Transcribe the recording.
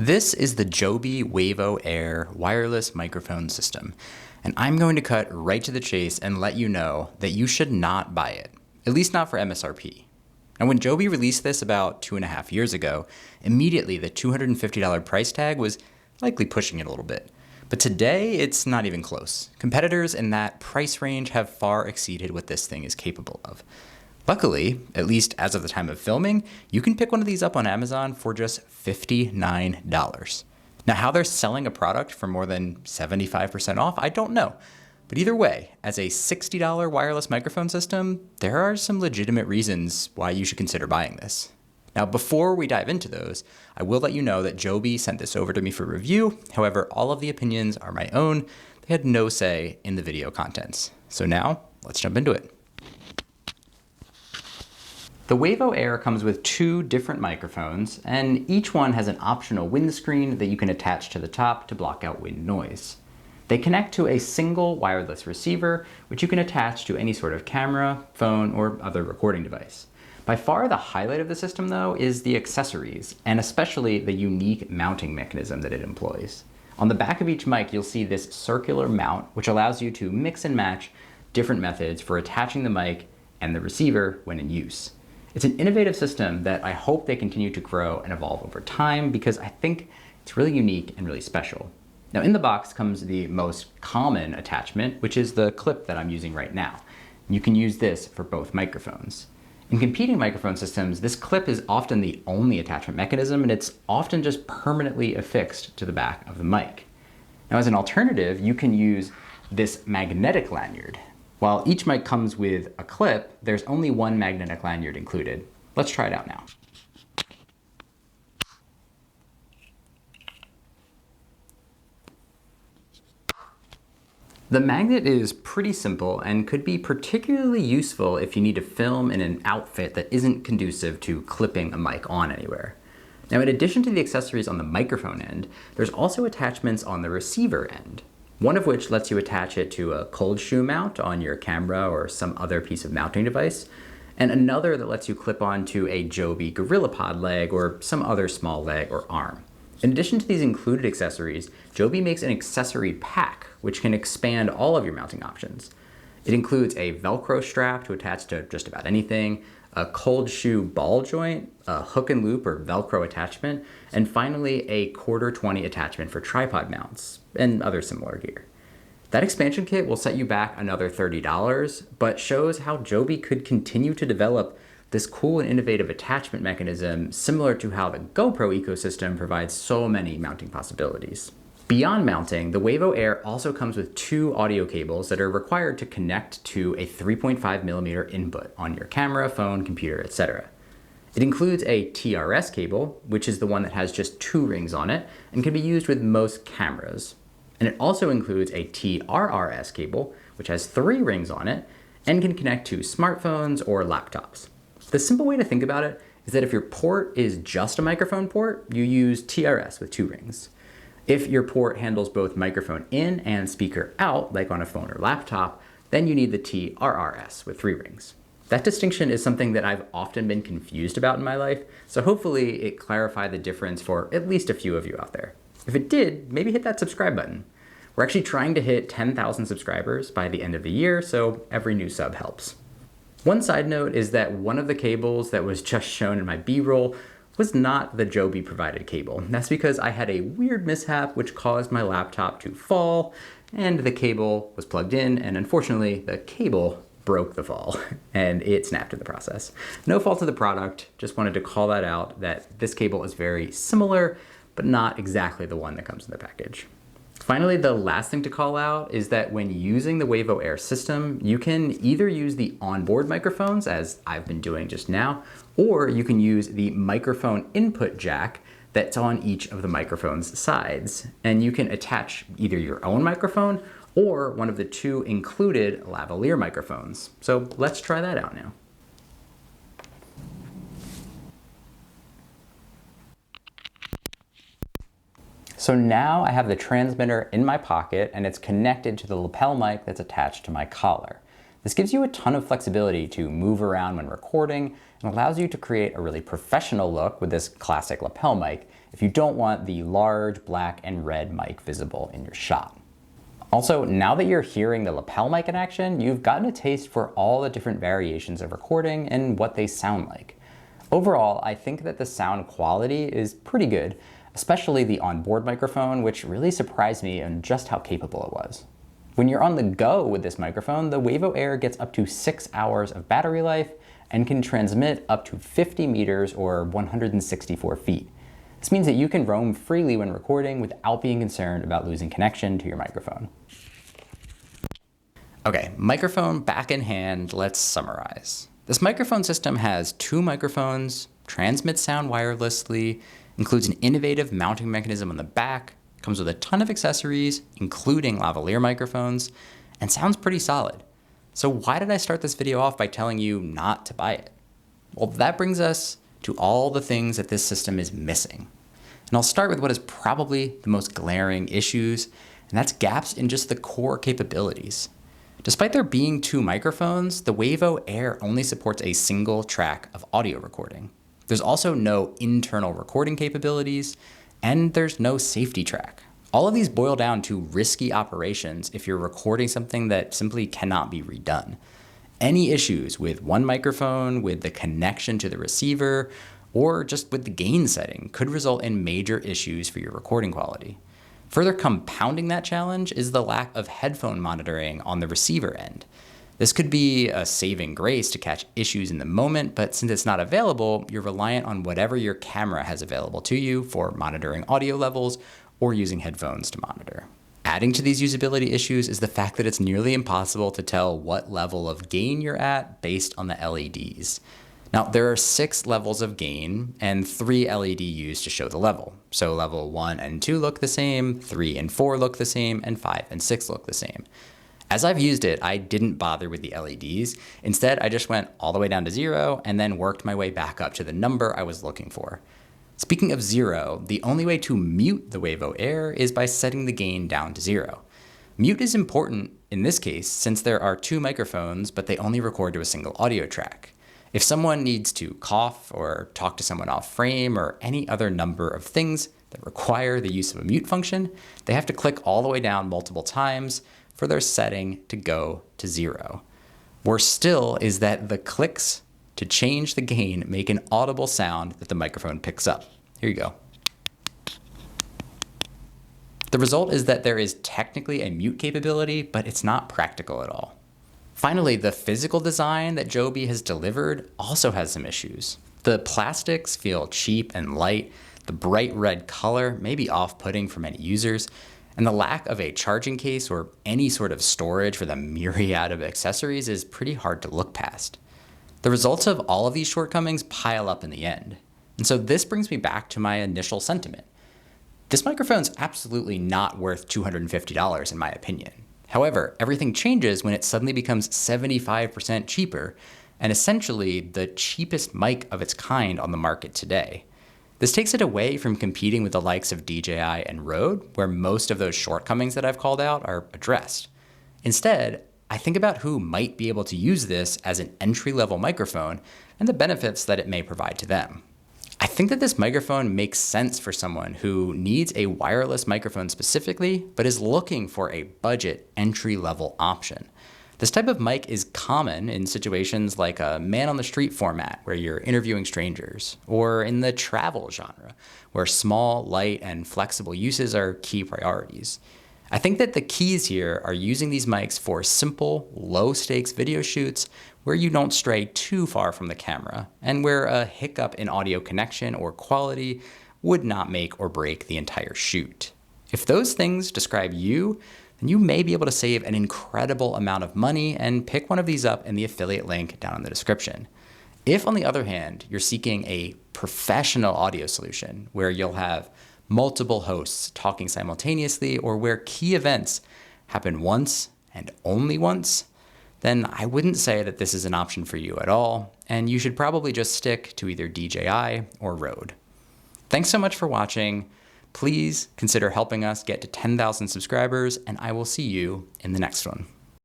This is the Joby Wavo Air wireless microphone system, and I'm going to cut right to the chase and let you know that you should not buy it, at least not for MSRP. Now, when Joby released this about 2.5 years ago, immediately the $250 price tag was likely pushing it a little bit. But today, it's not even close. Competitors in that price range have far exceeded what this thing is capable of. Luckily, at least as of the time of filming, you can pick one of these up on Amazon for just $59. Now, how they're selling a product for more than 75% off, I don't know. But either way, as a $60 wireless microphone system, there are some legitimate reasons why you should consider buying this. Now, before we dive into those, I will let you know that Joby sent this over to me for review. However, all of the opinions are my own. They had no say in the video contents. So now, let's jump into it. The Wavo Air comes with two different microphones, and each one has an optional windscreen that you can attach to the top to block out wind noise. They connect to a single wireless receiver, which you can attach to any sort of camera, phone, or other recording device. By far the highlight of the system, though, is the accessories, and especially the unique mounting mechanism that it employs. On the back of each mic, you'll see this circular mount, which allows you to mix and match different methods for attaching the mic and the receiver when in use. It's an innovative system that I hope they continue to grow and evolve over time because I think it's really unique and really special. Now, in the box comes the most common attachment, which is the clip that I'm using right now. You can use this for both microphones. In competing microphone systems, this clip is often the only attachment mechanism, and it's often just permanently affixed to the back of the mic. Now, as an alternative, you can use this magnetic lanyard. While each mic comes with a clip, there's only one magnetic lanyard included. Let's try it out now. The magnet is pretty simple and could be particularly useful if you need to film in an outfit that isn't conducive to clipping a mic on anywhere. Now, in addition to the accessories on the microphone end, there's also attachments on the receiver end. One of which lets you attach it to a cold shoe mount on your camera or some other piece of mounting device, and another that lets you clip onto a Joby GorillaPod leg or some other small leg or arm. In addition to these included accessories, Joby makes an accessory pack, which can expand all of your mounting options. It includes a Velcro strap to attach to just about anything, a cold shoe ball joint, a hook and loop or Velcro attachment, and finally a 1/4-20 attachment for tripod mounts and other similar gear. That expansion kit will set you back another $30, but shows how Joby could continue to develop this cool and innovative attachment mechanism similar to how the GoPro ecosystem provides so many mounting possibilities. Beyond mounting, the Wavo Air also comes with two audio cables that are required to connect to a 3.5mm input on your camera, phone, computer, etc. It includes a TRS cable, which is the one that has just 2 rings on it and can be used with most cameras. And it also includes a TRRS cable, which has 3 rings on it and can connect to smartphones or laptops. The simple way to think about it is that if your port is just a microphone port, you use TRS with 2 rings. If your port handles both microphone in and speaker out, like on a phone or laptop, then you need the TRRS with 3 rings. That distinction is something that I've often been confused about in my life, so hopefully it clarified the difference for at least a few of you out there. If it did, maybe hit that subscribe button. We're actually trying to hit 10,000 subscribers by the end of the year, so every new sub helps. One side note is that one of the cables that was just shown in my B-roll was not the Joby provided cable. That's because I had a weird mishap which caused my laptop to fall, and the cable was plugged in, and unfortunately the cable broke the fall and it snapped in the process. No fault of the product, just wanted to call that out that this cable is very similar, but not exactly the one that comes in the package. Finally, the last thing to call out is that when using the Wavo Air system, you can either use the onboard microphones, as I've been doing just now, or you can use the microphone input jack that's on each of the microphone's sides. And you can attach either your own microphone or one of the 2 included lavalier microphones. So let's try that out now. So now I have the transmitter in my pocket and it's connected to the lapel mic that's attached to my collar. This gives you a ton of flexibility to move around when recording and allows you to create a really professional look with this classic lapel mic if you don't want the large black and red mic visible in your shot. Also, now that you're hearing the lapel mic in action, you've gotten a taste for all the different variations of recording and what they sound like. Overall, I think that the sound quality is pretty good, especially the onboard microphone, which really surprised me in just how capable it was. When you're on the go with this microphone, the Wavo Air gets up to 6 hours of battery life and can transmit up to 50 meters or 164 feet. This means that you can roam freely when recording without being concerned about losing connection to your microphone. Okay, microphone back in hand, let's summarize. This microphone system has 2 microphones, transmits sound wirelessly, includes an innovative mounting mechanism on the back, comes with a ton of accessories, including lavalier microphones, and sounds pretty solid. So why did I start this video off by telling you not to buy it? Well, that brings us to all the things that this system is missing. And I'll start with what is probably the most glaring issues, and that's gaps in just the core capabilities. Despite there being 2 microphones, the Wavo Air only supports a single track of audio recording. There's also no internal recording capabilities, and there's no safety track. All of these boil down to risky operations if you're recording something that simply cannot be redone. Any issues with one microphone, with the connection to the receiver, or just with the gain setting could result in major issues for your recording quality. Further compounding that challenge is the lack of headphone monitoring on the receiver end. This could be a saving grace to catch issues in the moment, but since it's not available, you're reliant on whatever your camera has available to you for monitoring audio levels or using headphones to monitor. Adding to these usability issues is the fact that it's nearly impossible to tell what level of gain you're at based on the LEDs. Now, there are 6 levels of gain and 3 LED used to show the level. So level 1 and 2 look the same, 3 and 4 look the same, and 5 and 6 look the same. As I've used it, I didn't bother with the LEDs. Instead, I just went all the way down to 0 and then worked my way back up to the number I was looking for. Speaking of 0, the only way to mute the Wavo Air is by setting the gain down to 0. Mute is important in this case since there are 2 microphones, but they only record to a single audio track. If someone needs to cough or talk to someone off frame or any other number of things that require the use of a mute function, they have to click all the way down multiple times for their setting to go to 0. Worse still is that the clicks to change the gain make an audible sound that the microphone picks up. Here you go. The result is that there is technically a mute capability, but it's not practical at all. Finally, the physical design that Joby has delivered also has some issues. The plastics feel cheap and light, the bright red color may be off-putting for many users, and the lack of a charging case or any sort of storage for the myriad of accessories is pretty hard to look past. The results of all of these shortcomings pile up in the end. And so this brings me back to my initial sentiment. This microphone's absolutely not worth $250 in my opinion. However, everything changes when it suddenly becomes 75% cheaper and essentially the cheapest mic of its kind on the market today. This takes it away from competing with the likes of DJI and Rode, where most of those shortcomings that I've called out are addressed. Instead, I think about who might be able to use this as an entry-level microphone and the benefits that it may provide to them. I think that this microphone makes sense for someone who needs a wireless microphone specifically, but is looking for a budget entry-level option. This type of mic is common in situations like a man-on-the-street format where you're interviewing strangers, or in the travel genre, where small, light, and flexible uses are key priorities. I think that the keys here are using these mics for simple, low-stakes video shoots where you don't stray too far from the camera, and where a hiccup in audio connection or quality would not make or break the entire shoot. If those things describe you, then you may be able to save an incredible amount of money and pick one of these up in the affiliate link down in the description. If, on the other hand, you're seeking a professional audio solution where you'll have multiple hosts talking simultaneously, or where key events happen once and only once, then I wouldn't say that this is an option for you at all, and you should probably just stick to either DJI or Rode. Thanks so much for watching. Please consider helping us get to 10,000 subscribers, and I will see you in the next one.